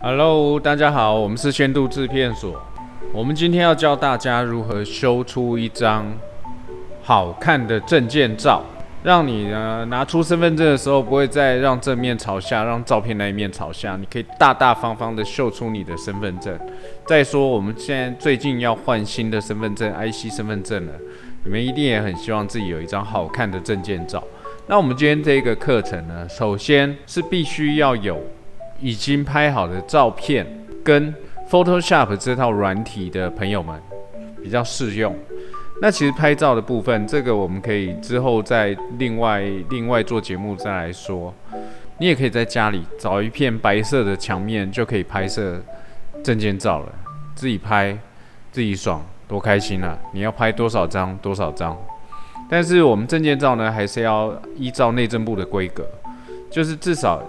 Hello，大家好，我们是宣度制片所。我们今天要教大家如何修出一张好看的证件照，让你呢拿出身份证的时候，不会再让正面朝下，让照片那一面朝下，你可以大大方方的秀出你的身份证。再说，我们现在最近要换新的身份证 IC 身份证了，你们一定也很希望自己有一张好看的证件照。那我们今天这个课程呢，首先是必须要有已经拍好的照片跟 Photoshop 这套软体的朋友们比较适用。那其实拍照的部分，这个我们可以之后再另外做节目再来说。你也可以在家里找一片白色的墙面，就可以拍摄证件照了。自己拍，自己爽，多开心啊！你要拍多少张多少张。但是我们证件照呢，还是要依照内政部的规格，就是至少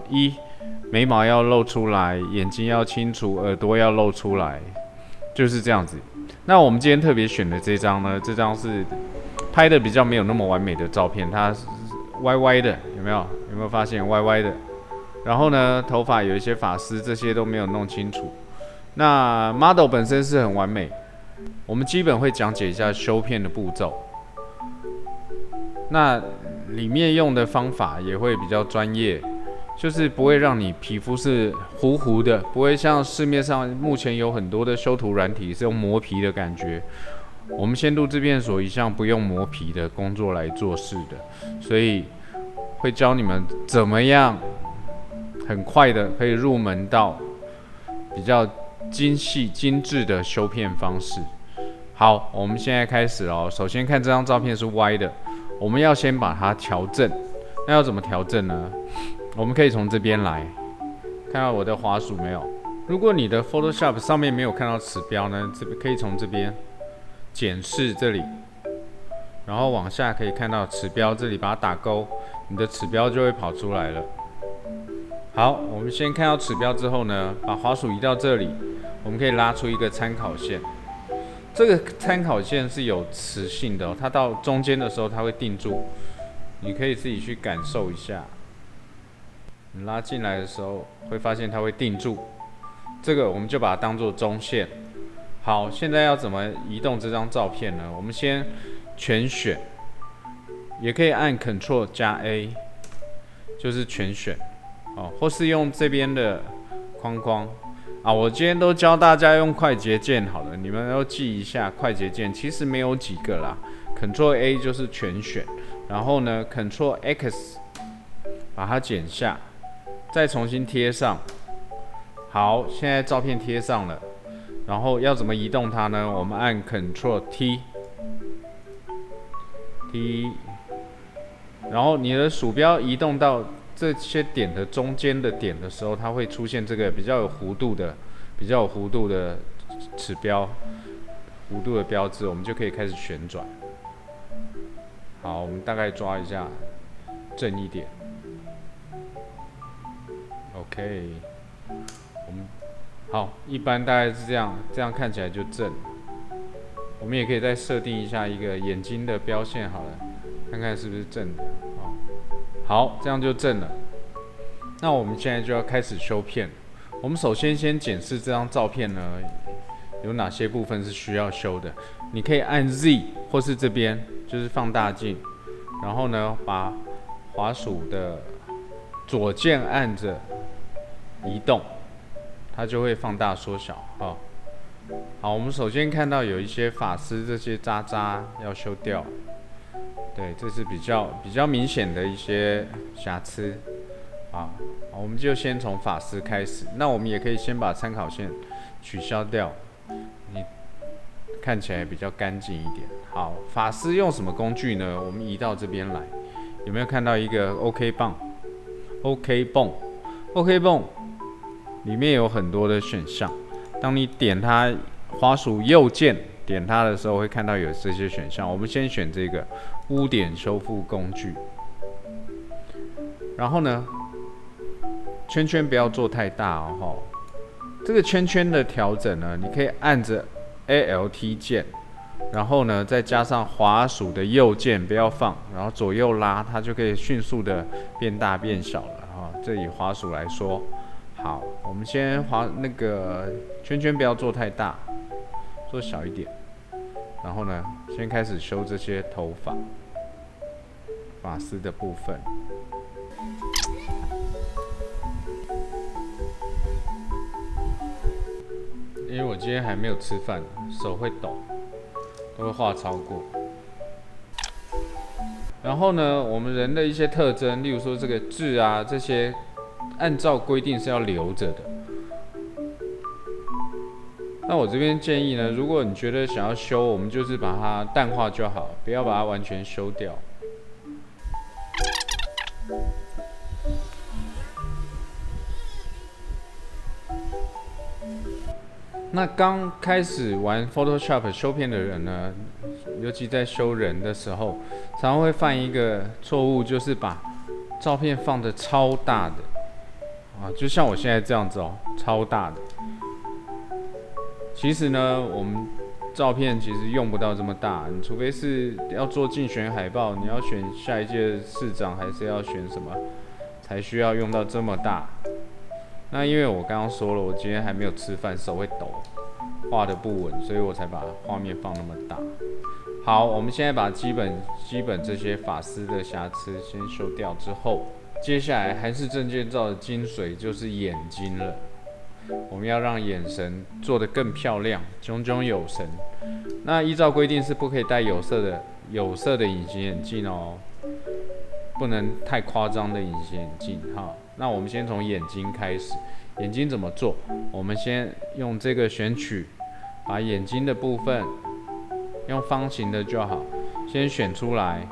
眉毛要露出来，眼睛要清楚，耳朵要露出来，就是这样子。那我们今天特别选的这张呢，这张是拍的比较没有那么完美的照片，它是歪歪的，有没有发现歪歪的？然后呢，头发有一些发丝，这些都没有弄清楚。那 model 本身是很完美，我们基本会讲解一下修片的步骤。那里面用的方法也会比较专业，就是不会让你皮肤是糊糊的，不会像市面上目前有很多的修图软体是用磨皮的感觉。我们先度制片所一向不用磨皮的工作来做事的，所以会教你们怎么样很快的可以入门到比较精细精致的修片方式。好，我们现在开始哦。首先看这张照片是歪的，我们要先把它调正。那要怎么调正呢？我们可以从这边来，看到我的滑鼠没有？如果你的 Photoshop 上面没有看到指标呢，可以从这边检视这里，然后往下可以看到指标，这里把它打勾，你的指标就会跑出来了。好，我们先看到指标之后呢，把滑鼠移到这里，我们可以拉出一个参考线。这个参考线是有磁性的哦，它到中间的时候它会定住，你可以自己去感受一下。你拉进来的时候会发现它会定住，这个我们就把它当作中线。好，现在要怎么移动这张照片呢？我们先全选，也可以按 Ctrl 加 A， 就是全选哦，或是用这边的框框。我今天都教大家用快捷键好了，你们要记一下快捷键，其实没有几个啦。Ctrl A 就是全选，然后呢 Ctrl X 把它剪下，再重新贴上。好，现在照片贴上了，然后要怎么移动它呢？我们按 Ctrl T， 然后你的鼠标移动到这些点的中间的点的时候，它会出现这个比较有弧度的指标，弧度的标志，我们就可以开始旋转。好，我们大概抓一下，正一点。OK， 我们好，一般大概是这样看起来就正。我们也可以再设定一下一个眼睛的标线好了，看看是不是正的。好，这样就正了。那我们现在就要开始修片。我们首先检视这张照片呢，有哪些部分是需要修的。你可以按 Z 或是这边就是放大镜，然后呢把滑鼠的左键按着移动，它就会放大缩小。好，我们首先看到有一些发丝这些渣渣要修掉。对，这是比较明显的一些瑕疵。好，我们就先从发丝开始。那我们也可以先把参考线取消掉，你看起来比较干净一点。好，发丝用什么工具呢？我们移到这边来，有没有看到一个 OK 棒 ？OK 泵里面有很多的选项。当你点它，滑鼠右键点它的时候，会看到有这些选项。我们先选这个污点修复工具，然后呢，圈圈不要做太大哦。这个圈圈的调整呢，你可以按着 ALT 键，然后呢再加上滑鼠的右键不要放，然后左右拉，它就可以迅速的变大变小了。这以滑鼠来说，好，我们先画那个圈圈，不要做太大，做小一点。然后呢，先开始修这些头发、发丝的部分。因为我今天还没有吃饭，手会抖，都会画超过。然后呢，我们人的一些特征，例如说这个痣啊，这些按照规定是要留着的。那我这边建议呢，如果你觉得想要修，我们就是把它淡化就好，不要把它完全修掉。那刚开始玩 Photoshop 修片的人呢，尤其在修人的时候，常常会犯一个错误，就是把照片放得超大的，就像我现在这样子哦，超大的。其实呢，我们照片其实用不到这么大，你除非是要做竞选海报，你要选下一届市长，还是要选什么，才需要用到这么大。那因为我刚刚说了，我今天还没有吃饭，手会抖，画的不稳，所以我才把画面放那么大。好，我们现在把基本这些发丝的瑕疵先修掉之后，接下来韩式证件照的精髓就是眼睛了。我们要让眼神做得更漂亮，炯炯有神。那依照规定是不可以戴有色的隐形眼镜哦，不能太夸张的隐形眼镜哈。那我们先从眼睛开始，眼睛怎么做？我们先用这个选取，把眼睛的部分用方形的就好，先选出来。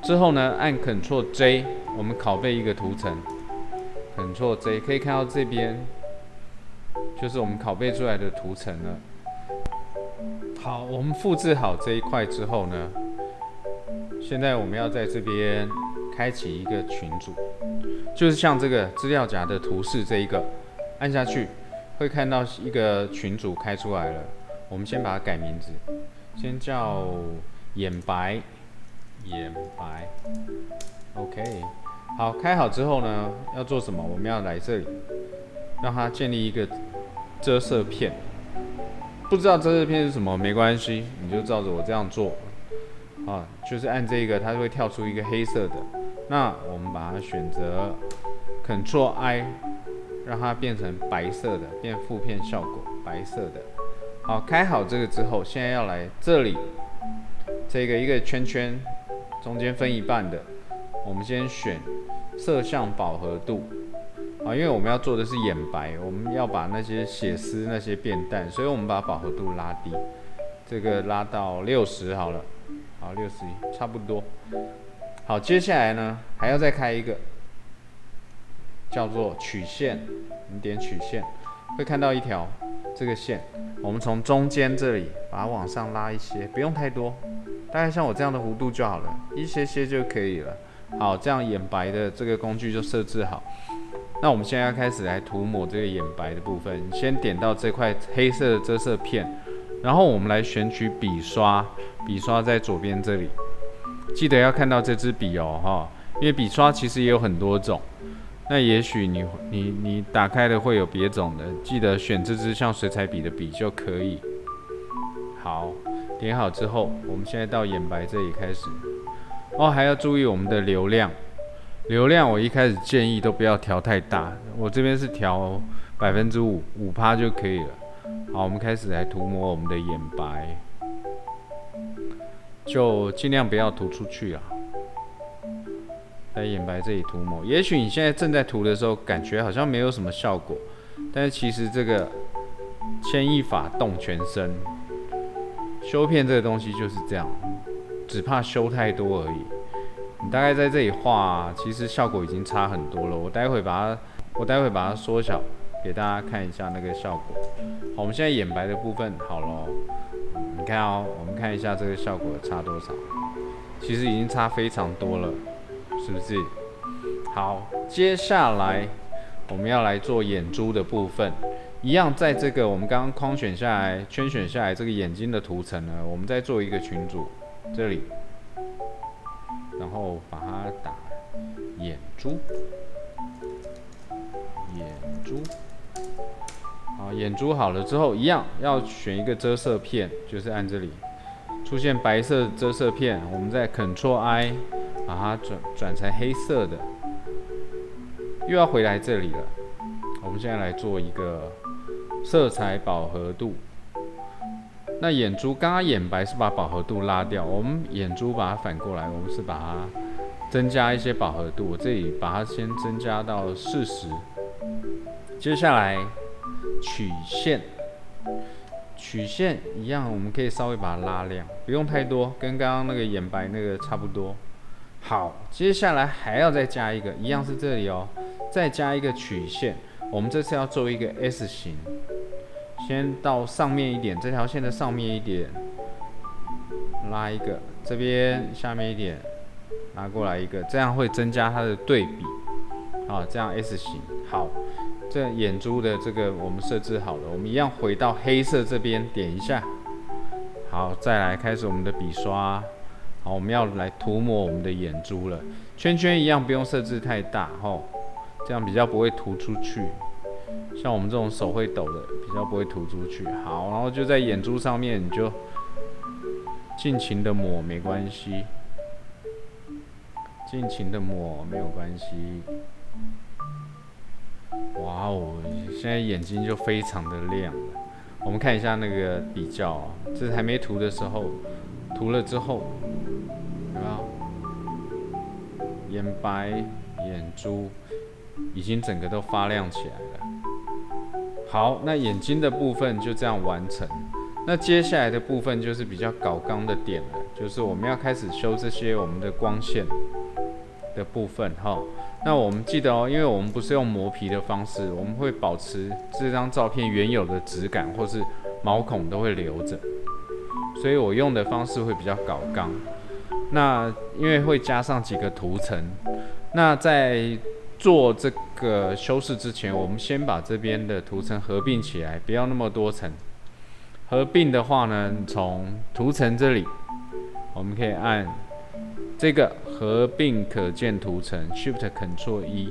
之后呢，按 Ctrl J， 我们拷贝一个图层。Ctrl J 可以看到这边就是我们拷贝出来的图层了。好，我们复制好这一块之后呢，现在我们要在这边开启一个群组。就是像这个资料夹的图示这一个，按下去会看到一个群组开出来了。我们先把它改名字，先叫眼白，OK。好，开好之后呢，要做什么？我们要来这里，让它建立一个遮色片。不知道遮色片是什么没关系，你就照着我这样做，就是按这个，它就会跳出一个黑色的。那我们把它选择 Ctrl I， 让它变成白色的，变负片效果，白色的。好，开好这个之后，现在要来这里，这个一个圈圈，中间分一半的，我们先选色相饱和度。因为我们要做的是眼白，我们要把那些血丝那些变淡，所以我们把饱和度拉低，这个拉到60好了，好61差不多。好，接下来呢还要再开一个，叫做曲线。我们点曲线，会看到一条这个线，我们从中间这里把它往上拉一些，不用太多，大概像我这样的弧度就好了，一些些就可以了。好，这样眼白的这个工具就设置好。那我们现在要开始来涂抹这个眼白的部分，先点到这块黑色的遮色片，然后我们来选取笔刷，笔刷在左边这里，记得要看到这支笔哦，因为笔刷其实也有很多种，那也许你打开的会有别种的，记得选这支像水彩笔的笔就可以。好，点好之后，我们现在到眼白这里开始，还要注意我们的流量。流量我一开始建议都不要调太大，我这边是调5%就可以了。好，我们开始来涂抹我们的眼白，就尽量不要涂出去啦，在眼白这里涂抹。也许你现在正在涂的时候，感觉好像没有什么效果，但是其实这个牵一发动全身，修片这个东西就是这样，只怕修太多而已。你大概在这里画，其实效果已经差很多了。我待会把它缩小，给大家看一下那个效果。好，我们现在眼白的部分好了，你看哦，我们看一下这个效果差多少，其实已经差非常多了，是不是？好，接下来我们要来做眼珠的部分，一样在这个我们刚刚框选下来、圈选下来这个眼睛的图层呢，我们再做一个群组，这里。然后把它打眼珠，眼珠。好，眼珠好了之后，一样要选一个遮色片，就是按这里出现白色遮色片，我们再 Ctrl+I 把它转成黑色的，又要回来这里了。我们现在来做一个色彩饱和度。那眼珠刚刚眼白是把饱和度拉掉，我们眼珠把它反过来，我们是把它增加一些饱和度。我这里把它先增加到40。接下来曲线一样，我们可以稍微把它拉亮，不用太多，跟刚刚那个眼白那个差不多。好，接下来还要再加一个，一样是这里哦，再加一个曲线。我们这次要做一个 S 型，先到上面一点，这条线的上面一点，拉一个，这边下面一点，拿过来一个，这样会增加它的对比。好，这样 S 型。好，这眼珠的这个我们设置好了，我们一样回到黑色这边点一下。好，再来开始我们的笔刷。好，我们要来涂抹我们的眼珠了。圈圈一样不用设置太大吼，这样比较不会突出去。像我们这种手会抖的，比较不会突出去。好，然后就在眼珠上面，你就尽情的抹，没关系，尽情的抹没有关系。哇哦，现在眼睛就非常的亮了。我们看一下那个比较啊，这是还没涂的时候，涂了之后，有没有？眼白、眼珠已经整个都发亮起来了。好，那眼睛的部分就这样完成。那接下来的部分就是比较搞刚的点了，就是我们要开始修这些我们的光线的部分哈。那我们记得哦，因为我们不是用磨皮的方式，我们会保持这张照片原有的质感，或是毛孔都会留着，所以我用的方式会比较搞刚。那因为会加上几个涂层，那在做这个修饰之前，我们先把这边的涂层合并起来，不要那么多层。合并的话呢，从涂层这里，我们可以按这个合并可见图层 Shift+Ctrl+E，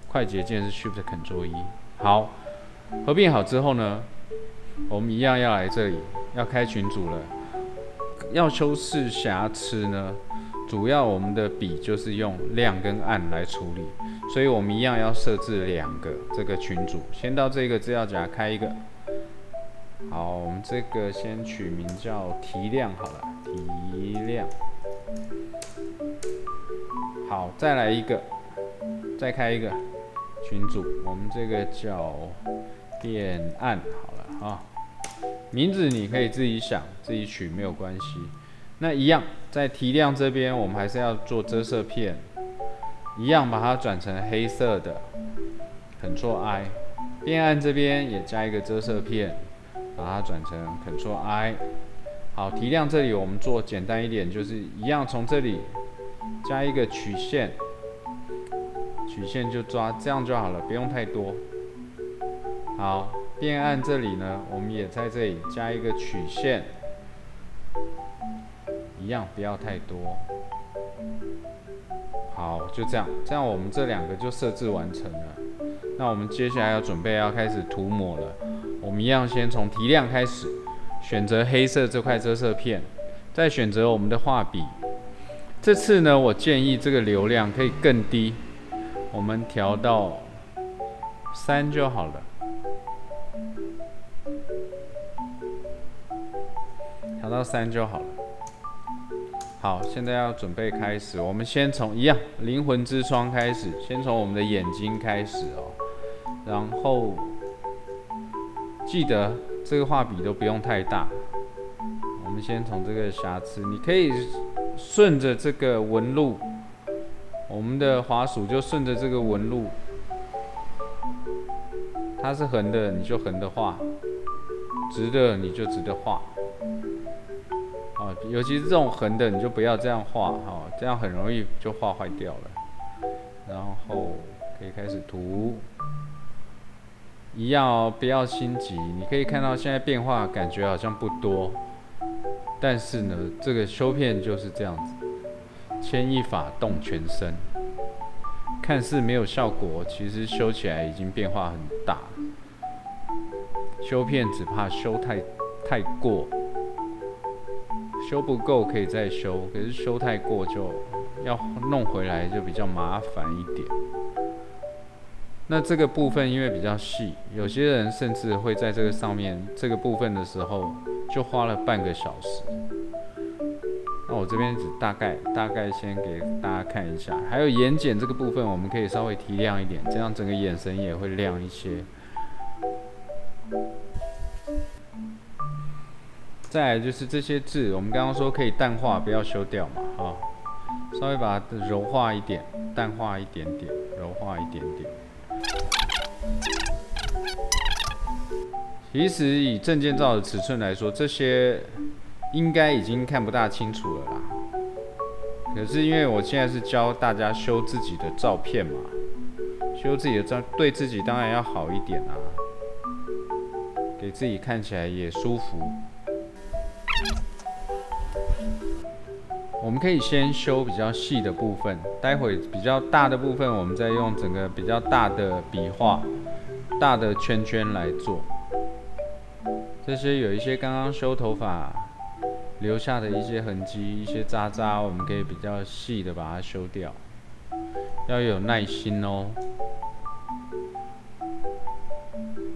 快捷键是 Shift+Ctrl+E。好，合并好之后呢，我们一样要来这里，要开群组了。要修饰瑕疵呢，主要我们的笔就是用亮跟暗来处理，所以我们一样要设置2个这个群组。先到这个资料夹开一个，好，我们这个先取名叫提亮好了，提亮。好，再来一个，再开一个群组，我们这个叫变暗好了啊。名字你可以自己想，自己取没有关系。那一样，在提亮这边，我们还是要做遮色片，一样把它转成黑色的 ，Ctrl+I。变暗这边也加一个遮色片，把它转成 Ctrl+I。好，提亮这里我们做简单一点，就是一样从这里加一个曲线，曲线就抓这样就好了，不用太多。好，变暗这里呢，我们也在这里加一个曲线，一样不要太多。好，就这样，这样我们这2个就设置完成了。那我们接下来要准备要开始涂抹了，我们一样先从提亮开始，选择黑色这块遮色片，再选择我们的画笔。这次呢，我建议这个流量可以更低，我们调到3就好了。调到3就好了。好，现在要准备开始，我们先从一样灵魂之窗开始，先从我们的眼睛开始哦。然后记得这个画笔都不用太大，我们先从这个瑕疵，你可以顺着这个纹路，我们的滑鼠就顺着这个纹路，它是横的你就横的画，直的你就直的画。尤其是这种横的，你就不要这样画，这样很容易就画坏掉了。然后可以开始涂，一样哦，不要心急。你可以看到现在变化感觉好像不多，但是呢，这个修片就是这样子，牵一发动全身。看似没有效果，其实修起来已经变化很大。修片只怕修太过，修不够可以再修，可是修太过就要弄回来就比较麻烦一点。那这个部分因为比较细，有些人甚至会在这个上面这个部分的时候就花了半个小时。那我这边只大概先给大家看一下，还有眼睑这个部分，我们可以稍微提亮一点，这样整个眼神也会亮一些。再来就是这些字，我们刚刚说可以淡化，不要修掉嘛，稍微把它柔化一点，淡化一点点，柔化一点点。其实以证件照的尺寸来说，这些应该已经看不大清楚了啦。可是因为我现在是教大家修自己的照片嘛，修自己的照，对自己当然要好一点啊，给自己看起来也舒服。我们可以先修比较细的部分，待会比较大的部分，我们再用整个比较大的笔画、大的圈圈来做。这些有一些刚刚修头发留下的一些痕迹、一些渣渣，我们可以比较细的把它修掉。要有耐心哦，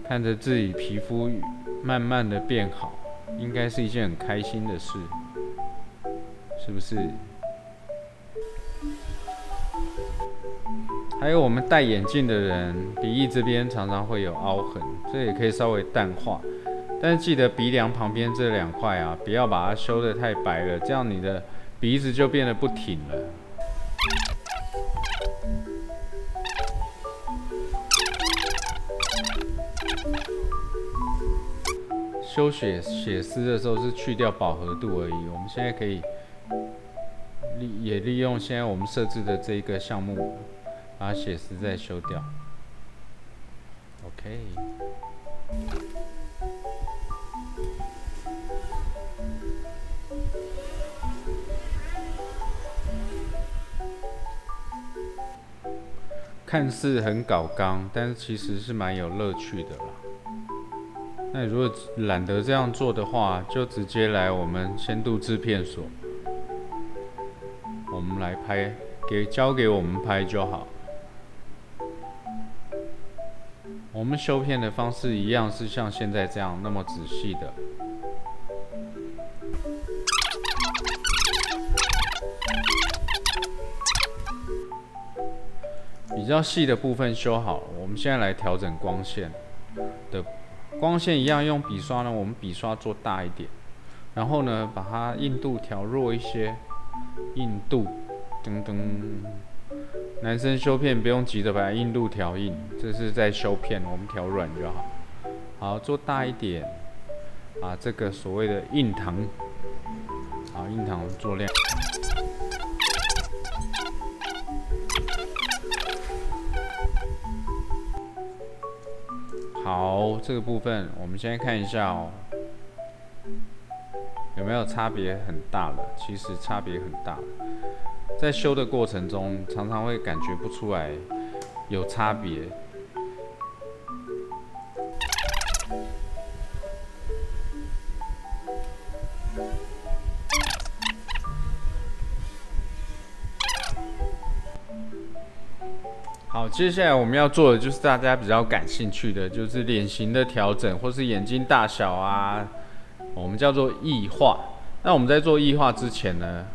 看着自己皮肤慢慢的变好，应该是一件很开心的事。是不是？还有我们戴眼镜的人，鼻翼这边常常会有凹痕，这也可以稍微淡化。但是记得鼻梁旁边这2块啊，不要把它修得太白了，这样你的鼻子就变得不挺了。修血丝的时候是去掉饱和度而已，我们现在可以也利用现在我们设置的这个项目，把血丝再修掉。OK。看似很搞纲，但是其实是蛮有乐趣的啦。那如果懒得这样做的话，就直接来我们先度制片所，我们来拍，交给我们拍就好。我们修片的方式一样是像现在这样那么仔细的。比较细的部分修好了，我们现在来调整光线的。光线一样用笔刷呢，我们笔刷做大一点，然后呢，把它硬度调弱一些，硬度，噔噔。男生修片不用急着把硬度调硬，这是在修片，我们调软就好。好，做大一点，把这个所谓的印堂，好，印堂做亮。好，这个部分我们先看一下哦，有没有差别很大了？其实差别很大了，在修的过程中，常常会感觉不出来有差别。好，接下来我们要做的就是大家比较感兴趣的，就是脸型的调整，或是眼睛大小啊，我们叫做异化。那我们在做异化之前呢，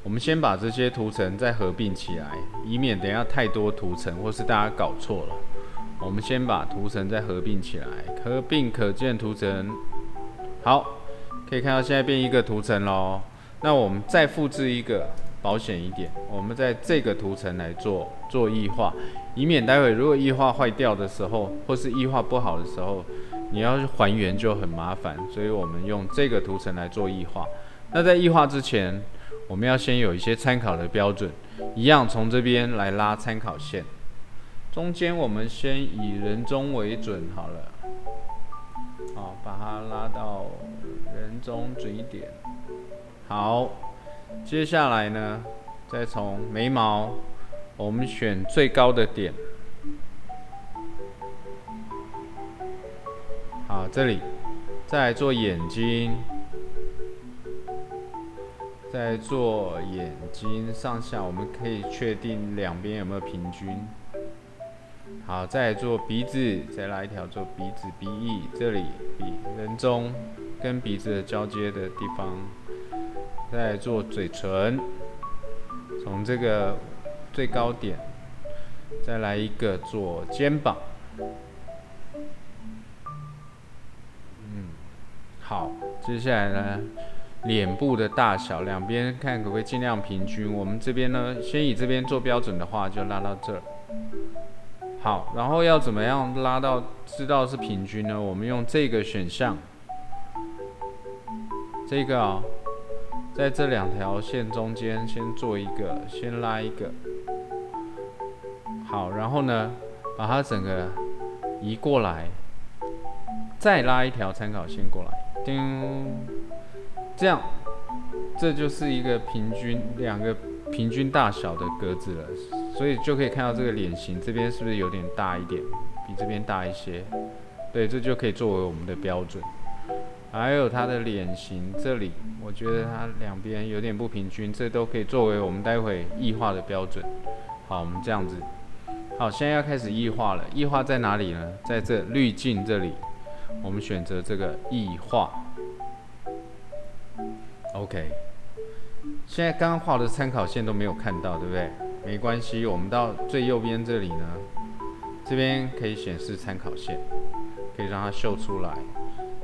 我们先把这些图层再合并起来，以免等一下太多图层或是大家搞错了。我们先把图层再合并起来，合并可见图层。好，可以看到现在变一个图层咯。那我们再复制一个。保险一点，我们在这个图层来做异化，以免待会如果异化坏掉的时候，或是异化不好的时候，你要还原就很麻烦。所以我们用这个图层来做异化。那在异化之前，我们要先有一些参考的标准，一样从这边来拉参考线。中间我们先以人中为准好了，好，把它拉到人中准一点。好。接下来呢，再从眉毛我们选最高的点。好，这里再来做眼睛，再来做眼睛上下，我们可以确定两边有没有平均。好，再来做鼻子，再来一条做鼻子鼻翼，这里人中跟鼻子的交接的地方，再来做嘴唇，从这个最高点，再来一个做肩膀。好，接下来呢，脸部的大小，两边看可不可以尽量平均。我们这边呢，先以这边做标准的话，就拉到这儿。好，然后要怎么样拉到知道是平均呢？我们用这个选项，这个啊、在这两条线中间先做一个，先拉一个。好，然后呢，把它整个移过来，再拉一条参考线过来。叮，这样，这就是一个平均两个平均大小的格子了，所以就可以看到这个脸型这边是不是有点大一点，比这边大一些，对，这就可以作为我们的标准。还有它的脸型这里，我觉得它两边有点不平均，这都可以作为我们待会异化的标准。好，我们这样子，好，现在要开始异化了。异化在哪里呢？在这滤镜这里。我们选择这个异化 ，OK。现在刚刚画的参考线都没有看到，对不对？没关系，我们到最右边这里呢，这边可以显示参考线，可以让它秀出来。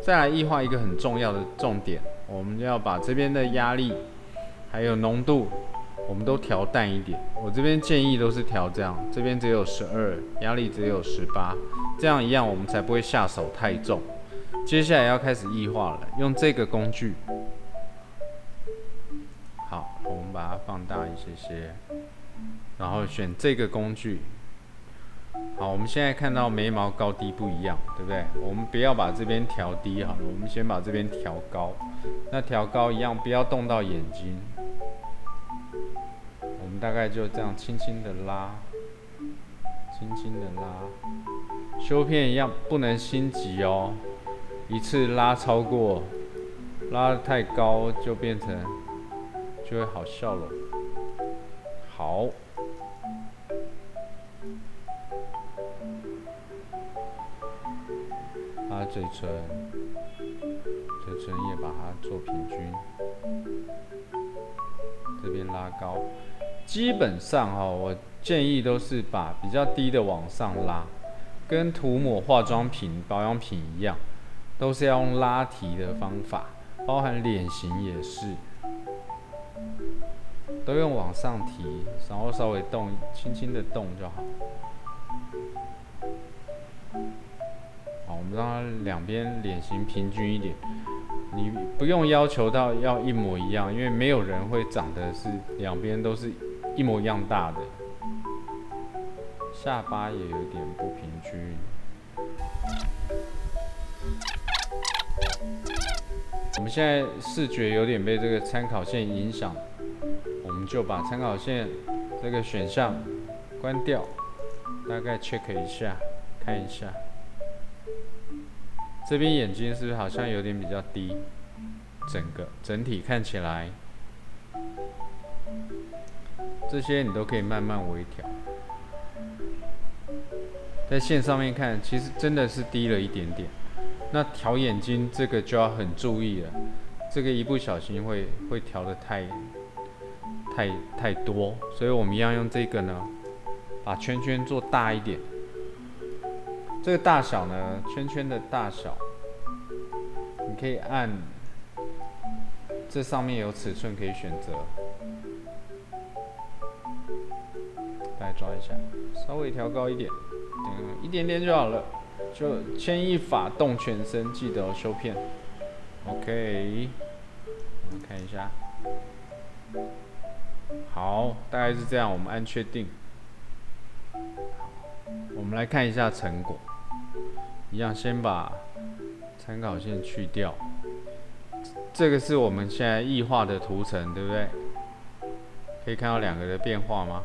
再来异化一个很重要的重点，我们要把这边的压力还有浓度，我们都调淡一点。我这边建议都是调这样，这边只有12，压力只有18。这样一样，我们才不会下手太重。接下来要开始异化了，用这个工具。好，我们把它放大一些，然后选这个工具。好，我们现在看到眉毛高低不一样，对不对？我们不要把这边调低好了，我们先把这边调高。那调高一样，不要动到眼睛。我们大概就这样轻轻的拉，轻轻的拉。修片一样不能心急哦，一次拉超过，拉得太高就变成就会好笑了。好，拉嘴唇，嘴唇也把它做平均，这边拉高。基本上我建议都是把比较低的往上拉。跟涂抹化妆品、保养品一样，都是要用拉提的方法，包含脸型也是，都用往上提，然后稍微动，轻轻的动就好。好，我们让它两边脸型平均一点，你不用要求到要一模一样，因为没有人会长得是两边都是一模一样大的。下巴也有点不平均。我们现在视觉有点被这个参考线影响，我们就把参考线这个选项关掉，大概 check 一下，看一下。这边眼睛是不是好像有点比较低？整体看起来，这些你都可以慢慢微调。在线上面看，其实真的是低了一点点。那调眼睛这个就要很注意了，这个一不小心会调得太多，所以我们一样用这个呢，把圈圈做大一点。这个大小呢，圈圈的大小，你可以按这上面有尺寸可以选择，来抓一下，稍微调高一点。一点点就好了，就牵一发动全身，记得修片。OK， 我们看一下，好，大概是这样，我们按确定。我们来看一下成果，一样先把参考线去掉。这个是我们现在异化的图层，对不对？可以看到两个的变化吗？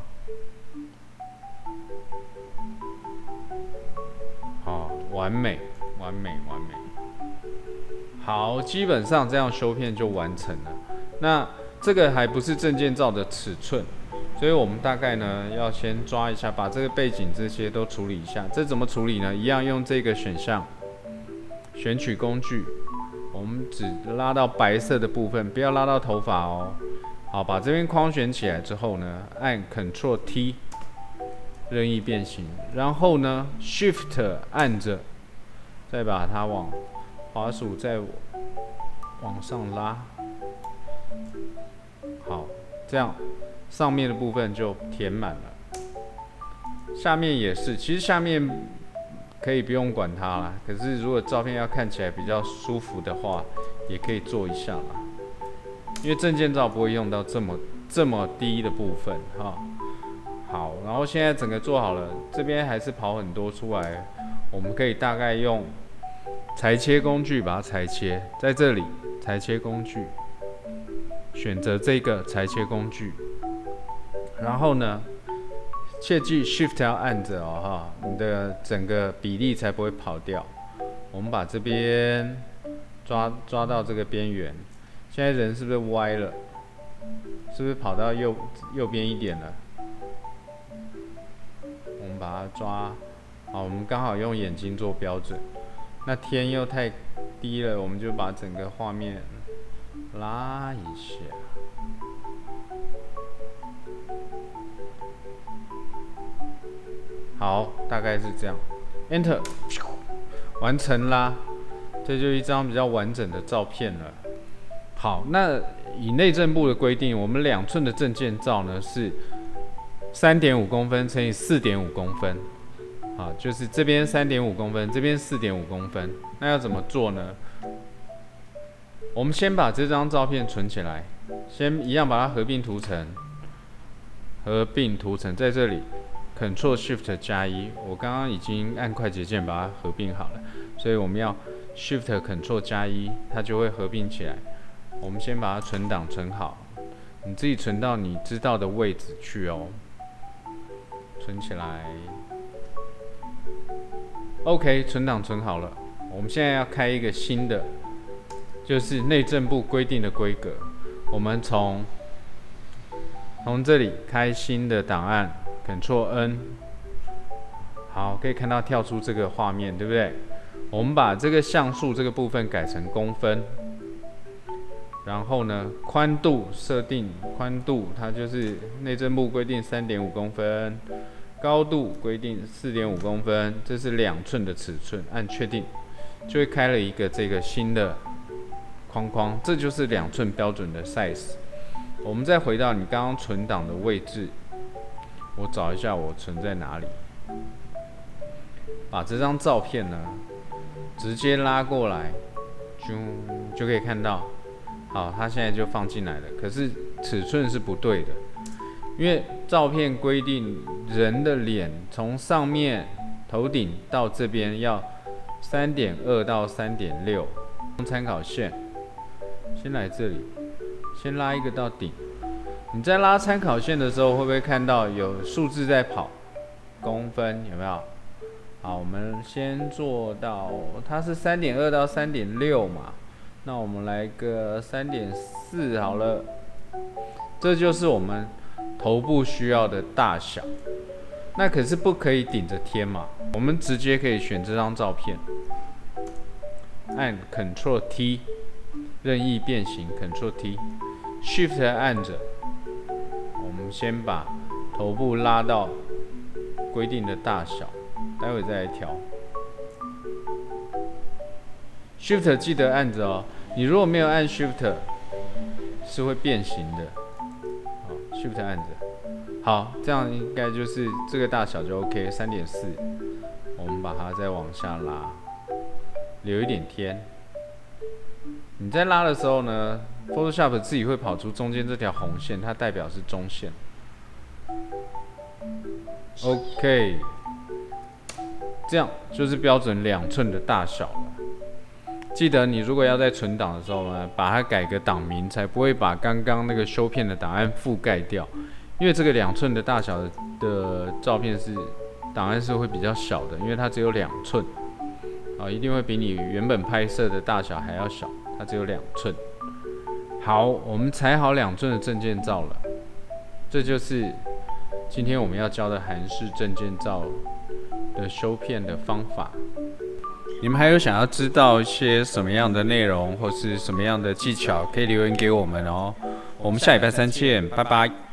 完美，完美，完美。好，基本上这样修片就完成了。那这个还不是证件照的尺寸，所以我们大概呢要先抓一下，把这个背景这些都处理一下。这怎么处理呢？一样用这个选项，选取工具，我们只拉到白色的部分，不要拉到头发哦。好，把这边框选起来之后呢，按 Ctrl T 任意变形，然后呢 Shift 按着，再把它往滑鼠再往上拉。好，这样上面的部分就填满了，下面也是，其实下面可以不用管它啦。可是如果照片要看起来比较舒服的话，也可以做一下啦。因为证件照不会用到这么低的部分哈。好，然后现在整个做好了，这边还是跑很多出来，我们可以大概用裁切工具把它裁切，在这里裁切工具，选择这个裁切工具，然后呢，切记 Shift 要按着哦哈，你的整个比例才不会跑掉。我们把这边抓到这个边缘。现在人是不是歪了？是不是跑到右边一点了？我们把它抓好，我们刚好用眼睛做标准。那天又太低了，我们就把整个画面拉一下。好，大概是这样。Enter， 完成啦。这就一张比较完整的照片了。好，那以内政部的规定，我们2寸的证件照呢是3.5公分乘以4.5公分，好，就是这边3.5公分，这边4.5公分。那要怎么做呢？我们先把这张照片存起来，先一样把它合并图层，在这里 Ctrl Shift 加1，我刚刚已经按快捷键把它合并好了，所以我们要 Shift Ctrl 加1，它就会合并起来。我们先把它存档存好，你自己存到你知道的位置去哦。存起来 ，OK， 存档存好了。我们现在要开一个新的，就是内政部规定的规格。我们从这里开新的档案 ，Ctrl N， 好，可以看到跳出这个画面，对不对？我们把这个像素这个部分改成公分。然后呢，宽度设定宽度，它就是内政部规定3.5公分，高度规定4.5公分，这是2寸的尺寸，按确定，就会开了一个这个新的框框，这就是2寸标准的 size。我们再回到你刚刚存档的位置，我找一下我存在哪里，把这张照片呢直接拉过来，就可以看到。好，它现在就放进来了，可是尺寸是不对的，因为照片规定人的脸从上面头顶到这边要3.2到3.6，参考线，先来这里，先拉一个到顶。你在拉参考线的时候，会不会看到有数字在跑？公分有没有？好，我们先做到，它是3.2到3.6嘛。那我们来个3.4好了，这就是我们头部需要的大小。那可是不可以顶着天嘛，我们直接可以选这张照片，按 Ctrl T 任意变形 ，Ctrl T，Shift 按着，我们先把头部拉到规定的大小，待会再来调。Shift 记得按着哦，你如果没有按 Shift， 是会变形的。好 ，Shift 按着，好，这样应该就是这个大小就 OK， 3.4，我们把它再往下拉，留一点天。你在拉的时候呢 ，Photoshop 自己会跑出中间这条红线，它代表是中线。OK， 这样就是标准2寸的大小了。记得你如果要在存档的时候呢，把它改个档名，才不会把刚刚那个修片的档案覆盖掉。因为这个2寸的大小的照片档案是会比较小的，因为它只有2寸。一定会比你原本拍摄的大小还要小，它只有2寸。好，我们裁好2寸的证件照了，这就是今天我们要教的韩式证件照的修片的方法。你们还有想要知道一些什么样的内容，或是什么样的技巧，可以留言给我们哦。我们下礼拜3见，拜拜。